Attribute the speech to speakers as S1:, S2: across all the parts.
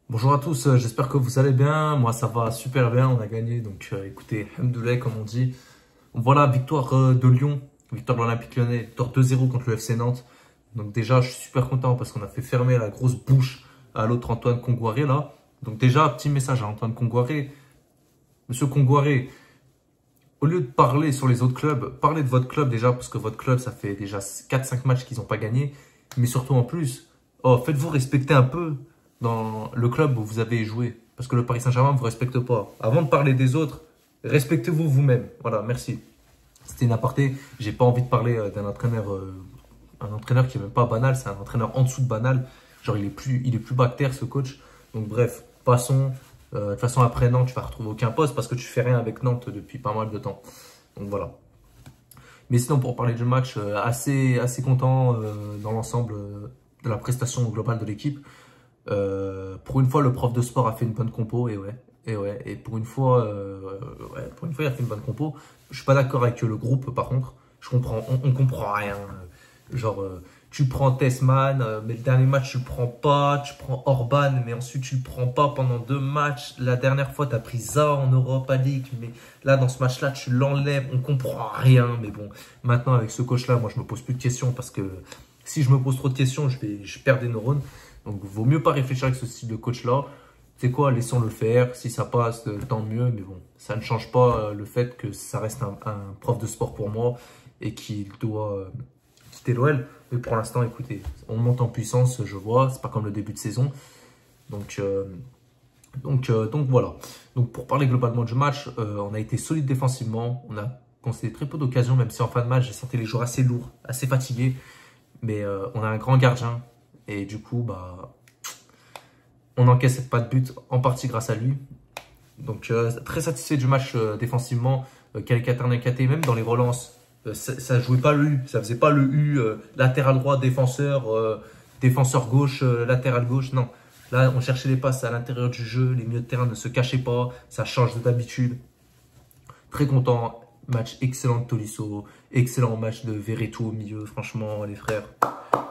S1: Bonjour à tous, j'espère que vous allez bien. Moi, ça va super bien, on a gagné. Donc, écoutez, Alhamdoulilah, comme on dit. Voilà, victoire de Lyon, victoire de l'Olympique Lyonnais, victoire 2-0 contre le FC Nantes. Donc, déjà, je suis super content parce qu'on a fait fermer la grosse bouche à l'autre Antoine Congoiré, là. Donc, déjà, petit message à Antoine Congoiré. Monsieur Congoiré, au lieu de parler sur les autres clubs, parlez de votre club déjà, parce que votre club, ça fait déjà 4-5 matchs qu'ils n'ont pas gagné. Mais surtout en plus, oh, faites-vous respecter un peu dans le club où vous avez joué. Parce que le Paris Saint-Germain ne vous respecte pas. Avant de parler des autres, respectez-vous vous-même. Voilà, merci. C'était une aparté. J'ai pas envie de parler d'un entraîneur, un entraîneur qui est même pas banal. C'est un entraîneur en dessous de banal. Genre, il est plus bactère, ce coach. Donc, bref, passons. De toute façon, après Nantes, tu vas retrouver aucun poste parce que tu fais rien avec Nantes depuis pas mal de temps. Donc, voilà. Mais sinon, pour parler du match, assez content dans l'ensemble de la prestation globale de l'équipe. Pour une fois, le prof de sport a fait une bonne compo, et pour une fois, il a fait une bonne compo. Je suis pas d'accord avec le groupe, par contre. On comprend rien. Genre, tu prends Tessman, mais le dernier match, tu le prends pas. Tu prends Orban, mais ensuite, tu le prends pas pendant 2 matchs. La dernière fois, tu as pris Za en Europa League, mais là, dans ce match-là, tu l'enlèves. On comprend rien, mais bon. Maintenant, avec ce coach-là, moi, je me pose plus de questions parce que si je me pose trop de questions, je perds des neurones. Donc, vaut mieux pas réfléchir avec ce style de coach-là. C'est quoi, laissons-le faire. Si ça passe, tant mieux. Mais bon, ça ne change pas le fait que ça reste un prof de sport pour moi et qu'il doit quitter l'OL. Mais pour l'instant, écoutez, on monte en puissance, je vois. C'est pas comme le début de saison. Donc, voilà. Donc, pour parler globalement du match, on a été solide défensivement. On a concédé très peu d'occasions, même si en fin de match, j'ai senti les joueurs assez lourds, assez fatigués. Mais on a un grand gardien. Et du coup, bah, on encaisse pas de but en partie grâce à lui. Donc, très satisfait du match défensivement. Kalikater Nakate, même dans les relances, ça jouait pas le U. Ça faisait pas le U latéral droit, défenseur, défenseur gauche, latéral gauche. Non. Là, on cherchait les passes à l'intérieur du jeu. Les milieux de terrain ne se cachaient pas. Ça change d'habitude. Très content. Match excellent de Tolisso. Excellent match de Verretou au milieu. Franchement, les frères.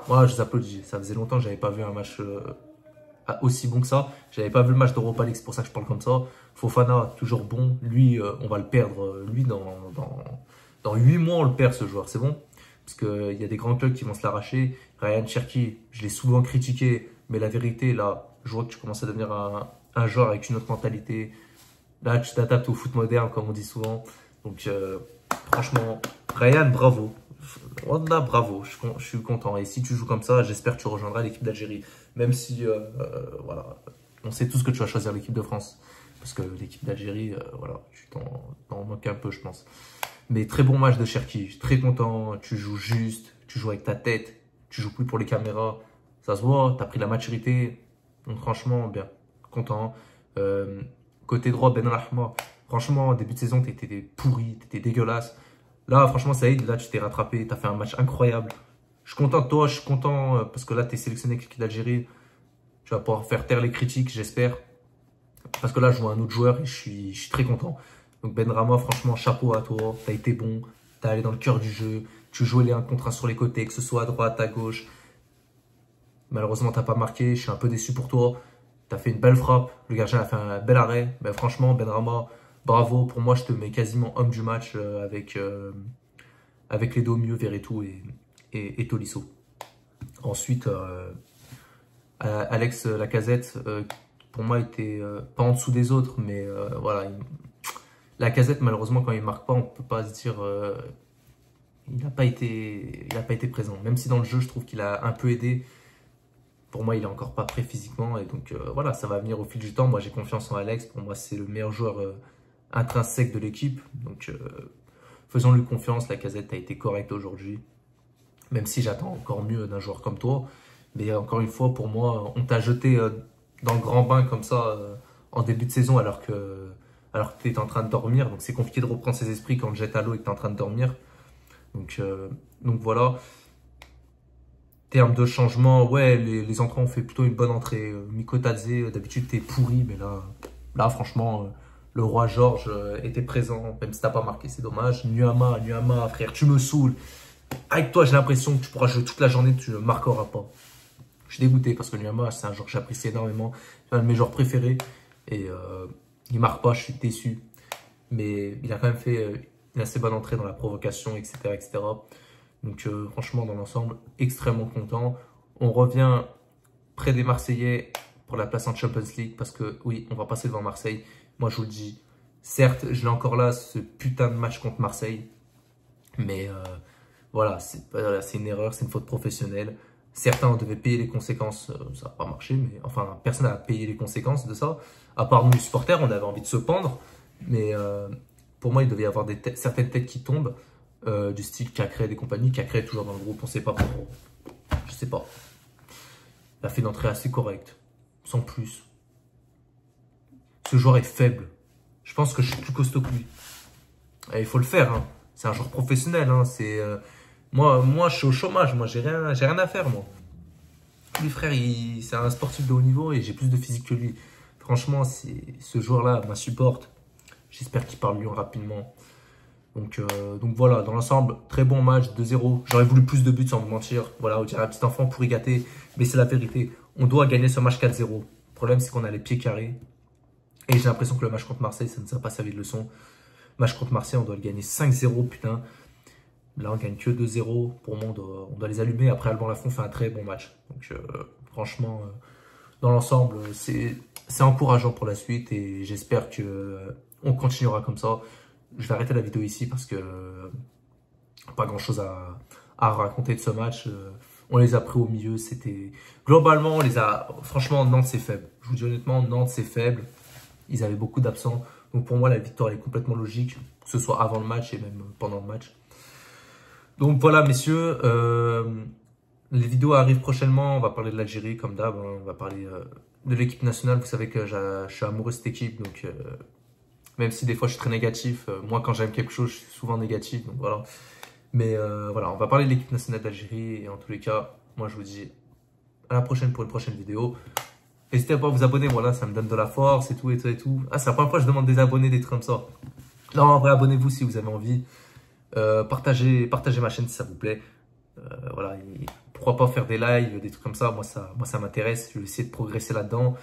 S1: Moi, je vous applaudis. Ça faisait longtemps que j'avais pas vu un match aussi bon que ça. J'avais pas vu le match d'Europa League, c'est pour ça que je parle comme ça. Fofana, toujours bon. Lui, on va le perdre. Lui, dans 8 mois, on le perd, ce joueur. C'est bon. Parce qu'il y a des grands clubs qui vont se l'arracher. Ryan Cherki, je l'ai souvent critiqué. Mais la vérité, là, je vois que tu commences à devenir un joueur avec une autre mentalité. Là, tu t'adaptes au foot moderne, comme on dit souvent. Donc, franchement, Ryan, bravo. Wallah, bravo, je suis content. Et si tu joues comme ça, j'espère que tu rejoindras l'équipe d'Algérie. Même si, voilà, on sait tous que tu vas choisir l'équipe de France. Parce que l'équipe d'Algérie, voilà, tu t'en manques un peu, je pense. Mais très bon match de Cherki. Très content. Tu joues juste, tu joues avec ta tête. Tu joues plus pour les caméras. Ça se voit, tu as pris la maturité. Donc, franchement, bien. Content. Côté droit, Ben Rahma. Franchement, début de saison, tu étais pourri, tu étais dégueulasse. Là, franchement, Saïd, là, tu t'es rattrapé. Tu as fait un match incroyable. Je suis content de toi. Je suis content parce que là, tu es sélectionné avec l'équipe d'Algérie. Tu vas pouvoir faire taire les critiques, j'espère. Parce que là, je vois un autre joueur et je suis très content. Donc, Ben Rama, franchement, chapeau à toi. Tu as été bon. Tu es allé dans le cœur du jeu. Tu jouais les 1 contre 1 sur les côtés, que ce soit à droite, à gauche. Malheureusement, tu n'as pas marqué. Je suis un peu déçu pour toi. Tu as fait une belle frappe. Le gardien a fait un bel arrêt. Mais franchement, Ben Rama, bravo. Pour moi, je te mets quasiment homme du match avec les deux au milieu, Verretou et Tolisso. Ensuite, Alex Lacazette, pour moi, était pas en dessous des autres. Mais voilà, Lacazette, malheureusement, quand il ne marque pas, on ne peut pas se dire... il n'a pas été présent. Même si dans le jeu, je trouve qu'il a un peu aidé. Pour moi, il n'est encore pas prêt physiquement. Et donc, voilà, ça va venir au fil du temps. Moi, j'ai confiance en Alex. Pour moi, c'est le meilleur joueur intrinsèque de l'équipe. Donc, faisons-lui confiance. Lacazette a été correct aujourd'hui. Même si j'attends encore mieux d'un joueur comme toi. Mais encore une fois, pour moi, on t'a jeté dans le grand bain comme ça en début de saison alors que tu étais en train de dormir. Donc, c'est compliqué de reprendre ses esprits quand on te jette à l'eau et que tu es en train de dormir. Donc voilà. Terme de changement, ouais, les entrants ont fait plutôt une bonne entrée. Mikotadze, d'habitude, t'es pourri, mais là franchement, le roi Georges était présent, même si t'as pas marqué, c'est dommage. Nuama, frère, tu me saoules. Avec toi, j'ai l'impression que tu pourras jouer toute la journée, tu ne marqueras pas. Je suis dégoûté parce que Nuama, c'est un joueur que j'apprécie énormément. C'est un de mes joueurs préférés. Et il marque pas, je suis déçu. Mais il a quand même fait une assez bonne entrée dans la provocation, etc. etc. Donc franchement, dans l'ensemble, extrêmement content. On revient près des Marseillais pour la place en Champions League. Parce que oui, on va passer devant Marseille. Moi, je vous le dis. Certes, je l'ai encore là, ce putain de match contre Marseille. Mais voilà, c'est une erreur, c'est une faute professionnelle. Certains devaient payer les conséquences, ça n'a pas marché, mais enfin, personne n'a payé les conséquences de ça. À part nous, les supporters, on avait envie de se pendre. Mais pour moi, il devait y avoir certaines têtes qui tombent, du style Cacré et des compagnies. Cacré est toujours dans le groupe, on ne sait pas pourquoi. Je sais pas. Il a fait une entrée assez correcte, sans plus. Ce joueur est faible. Je pense que je suis plus costaud que lui. Et il faut le faire, hein. C'est un joueur professionnel, hein. Moi, je suis au chômage, moi, j'ai rien à faire, moi. Lui, frère, c'est un sportif de haut niveau et j'ai plus de physique que lui. Franchement, ce joueur-là m'insupporte. J'espère qu'il parle Lyon rapidement. Donc voilà, dans l'ensemble, très bon match, 2-0. J'aurais voulu plus de buts sans vous mentir. Voilà, on dirait un petit enfant pour y gâter. Mais c'est la vérité. On doit gagner ce match 4-0. Le problème, c'est qu'on a les pieds carrés. Et j'ai l'impression que le match contre Marseille, ça nous a pas servi de leçon. Match contre Marseille, on doit le gagner 5-0, putain. Là, on gagne que 2-0. Pour moi, on doit les allumer. Après, Alban Lafont fait un très bon match. Donc, franchement, dans l'ensemble, c'est encourageant pour la suite. Et j'espère qu'on continuera comme ça. Je vais arrêter la vidéo ici parce que pas grand-chose à raconter de ce match. On les a pris au milieu. Globalement, franchement, Nantes, c'est faible. Je vous dis honnêtement, Nantes, c'est faible. Ils avaient beaucoup d'absents. Donc pour moi, la victoire est complètement logique, que ce soit avant le match et même pendant le match. Donc voilà, messieurs, les vidéos arrivent prochainement. On va parler de l'Algérie, comme d'hab. Hein. On va parler de l'équipe nationale. Vous savez que je suis amoureux de cette équipe. Donc même si des fois je suis très négatif, moi quand j'aime quelque chose, je suis souvent négatif. Donc voilà. Mais voilà, on va parler de l'équipe nationale d'Algérie. Et en tous les cas, moi je vous dis à la prochaine pour une prochaine vidéo. N'hésitez pas à vous abonner, voilà, ça me donne de la force et tout, et tout, et tout. Ah, c'est la première fois que je demande des abonnés, des trucs comme ça. Non, en vrai, abonnez-vous si vous avez envie. Partagez ma chaîne si ça vous plaît. Voilà, et pourquoi pas faire des lives, des trucs comme ça. Moi, ça m'intéresse. Je vais essayer de progresser là-dedans.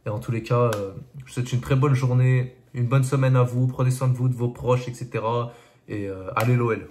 S1: Et en tous les cas, je vous souhaite une très bonne journée, une bonne semaine à vous. Prenez soin de vous, de vos proches, etc. Et allez l'OL.